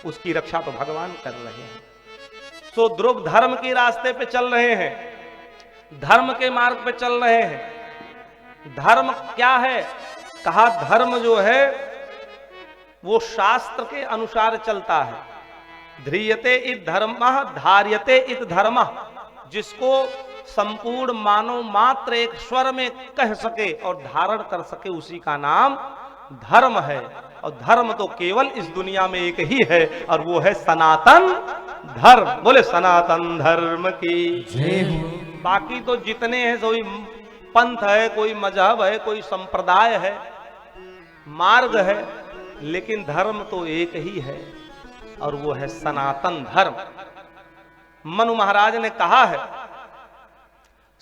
उसकी रक्षा तो भगवान कर रहे हैं। सो ध्रुव धर्म के रास्ते पे चल रहे हैं, धर्म के मार्ग पे चल रहे हैं। धर्म क्या है? कहा धर्म जो है वो शास्त्र के अनुसार चलता है। ध्रियते इत धर्मः धार्यते इत धर्मः, जिसको संपूर्ण मानव मात्र एक स्वर में कह सके और धारण कर सके उसी का नाम धर्म है। और धर्म तो केवल इस दुनिया में एक ही है और वो है सनातन धर्म। बोले सनातन धर्म की जय। बाकी तो जितने हैं कोई पंथ है, कोई मजहब है, कोई संप्रदाय है, मार्ग है, लेकिन धर्म तो एक ही है और वो है सनातन धर्म। मनु महाराज ने कहा है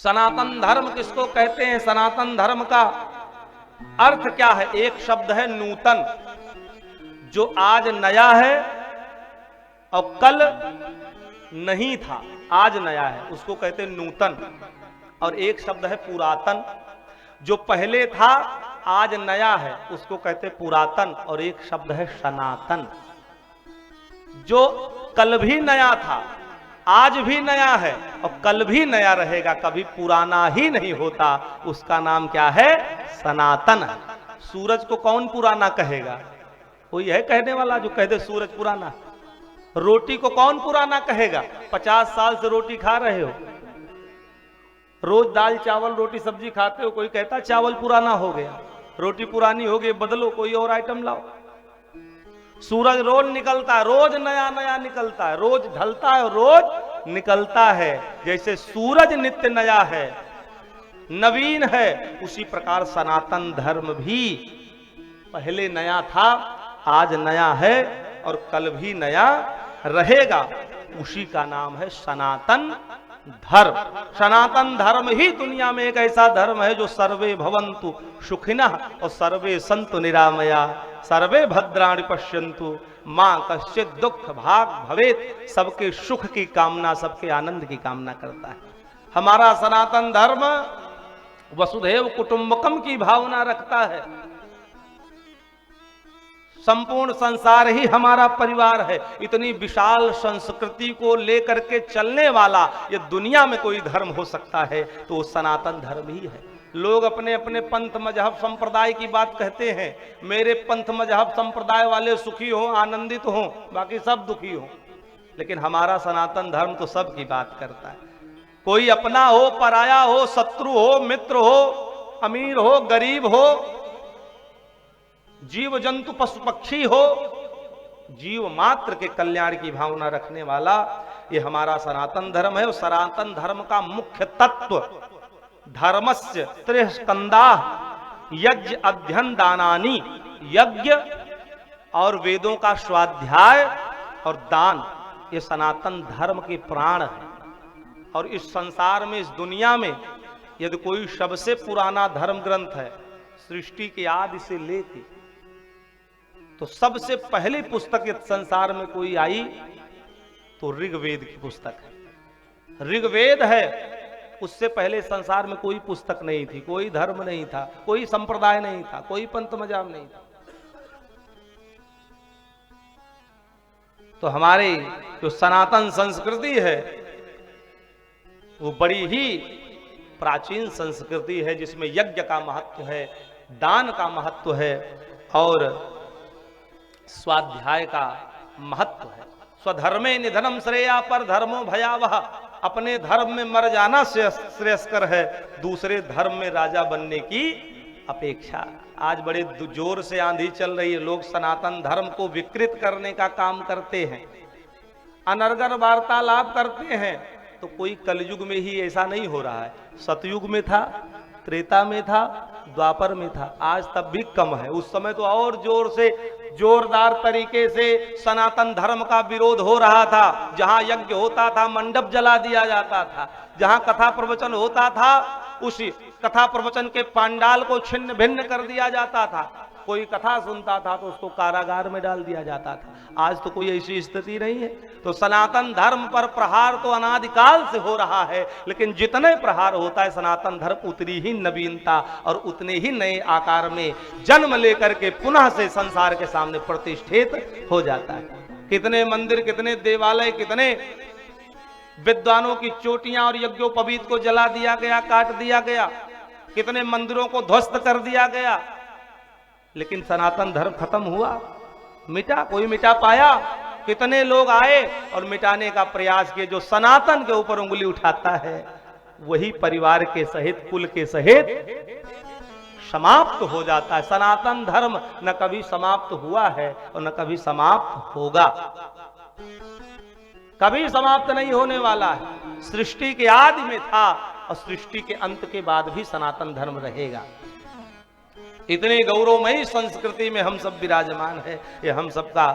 सनातन धर्म किसको कहते हैं? सनातन धर्म का अर्थ क्या है? एक शब्द है नूतन, जो आज नया है और कल नहीं था, आज नया है, उसको कहते हैं नूतन। और एक शब्द है पुरातन, जो पहले था आज नया है, उसको कहते हैं पुरातन। और एक शब्द है सनातन, जो कल भी नया था, आज भी नया है और कल भी नया रहेगा, कभी पुराना ही नहीं होता, उसका नाम क्या है? सनातन। सूरज को कौन पुराना कहेगा? कोई है कहने वाला जो कह दे सूरज पुराना? रोटी को कौन पुराना कहेगा? 50 साल से रोटी खा रहे हो, रोज दाल चावल रोटी सब्जी खाते हो, कोई कहता चावल पुराना हो गया, रोटी पुरानी हो गई, बदलो कोई और आइटम लाओ। सूरज रोज निकलता है, रोज नया नया निकलता है, रोज ढलता है और रोज निकलता है। जैसे सूरज नित्य नया है, नवीन है, उसी प्रकार सनातन धर्म भी पहले नया था, आज नया है और कल भी नया रहेगा, उसी का नाम है सनातन धर्म। सनातन धर्म ही दुनिया में एक ऐसा धर्म है जो सर्वे भवन्तु सुखिनः और सर्वे सन्तु निरामया, सर्वे भद्राणि पश्यन्तु मां कश्चित् दुख भाग भवेत्। सबके सुख की कामना, सबके आनंद की कामना करता है। हमारा सनातन धर्म वसुधैव कुटुंबकम की भावना रखता है। संपूर्ण संसार ही हमारा परिवार है। इतनी विशाल संस्कृति को लेकर के चलने वाला ये दुनिया में कोई धर्म हो सकता है तो वो सनातन धर्म ही है। लोग अपने अपने पंथ मजहब संप्रदाय की बात कहते हैं, मेरे पंथ मजहब संप्रदाय वाले सुखी हो, आनंदित हो, बाकी सब दुखी हो। लेकिन हमारा सनातन धर्म तो सब की बात करता है। कोई अपना हो, पराया हो, शत्रु हो, मित्र हो, अमीर हो, गरीब हो, जीव जंतु पशु पक्षी हो, जीव मात्र के कल्याण की भावना रखने वाला ये हमारा सनातन धर्म है। और सनातन धर्म का मुख्य तत्व धर्मस्य त्रिस्कंदा यज्ञ अध्ययन दानानि, यज्ञ और वेदों का स्वाध्याय और दान, ये सनातन धर्म के प्राण है। और इस संसार में, इस दुनिया में यदि कोई सबसे पुराना धर्म ग्रंथ है सृष्टि के आदि से लेके, तो सबसे पहली पुस्तक इस संसार में कोई आई तो ऋग्वेद की पुस्तक है। ऋग्वेद है, उससे पहले संसार में कोई पुस्तक नहीं थी, कोई धर्म नहीं था, कोई संप्रदाय नहीं था, कोई पंथ मजहब नहीं था। तो हमारी जो सनातन संस्कृति है वो बड़ी ही प्राचीन संस्कृति है, जिसमें यज्ञ का महत्व है, दान का महत्व है और स्वाध्याय का महत्व है। स्वधर्मे निधनम श्रेया पर धर्मो भयावह, अपने धर्म में मर जाना श्रेयस्कर है, दूसरे धर्म में राजा बनने की अपेक्षा। आज बड़े जोर से आंधी चल रही है, लोग सनातन धर्म को विकृत करने का काम करते हैं, अनर्गल वार्तालाप करते हैं। तो कोई कलयुग में ही ऐसा नहीं हो रहा है, सतयुग में था, त्रेता में था, द्वापर में था, आज तब भी कम है। उस समय तो और जोर से, जोरदार तरीके से सनातन धर्म का विरोध हो रहा था। जहां यज्ञ होता था मंडप जला दिया जाता था, जहां कथा प्रवचन होता था उसी कथा प्रवचन के पंडाल को छिन्न भिन्न कर दिया जाता था। कोई कथा सुनता था तो उसको कारागार में डाल दिया जाता था। आज तो कोई ऐसी स्थिति नहीं है। तो सनातन धर्म पर प्रहार तो अनादिकाल से हो रहा है, लेकिन जितने प्रहार होता है सनातन धर्म उतनी ही नवीनता और उतने ही नए आकार में जन्म लेकर के पुनः से संसार के सामने प्रतिष्ठित हो जाता है। कितने मंदिर, कितने देवालय, कितने विद्वानों की चोटियां और यज्ञोपवीत को जला दिया गया, काट दिया गया, कितने मंदिरों को ध्वस्त कर दिया गया, लेकिन सनातन धर्म खत्म हुआ, मिटा? कोई मिटा पाया? कितने लोग आए और मिटाने का प्रयास किए। जो सनातन के ऊपर उंगली उठाता है वही परिवार के सहित, कुल के सहित समाप्त हो जाता है। सनातन धर्म न कभी समाप्त हुआ है और न कभी समाप्त होगा, कभी समाप्त नहीं होने वाला है। सृष्टि के आदि में था और सृष्टि के अंत के बाद भी सनातन धर्म रहेगा। इतनी गौरवमयी संस्कृति में हम सब विराजमान है। ये हम सबका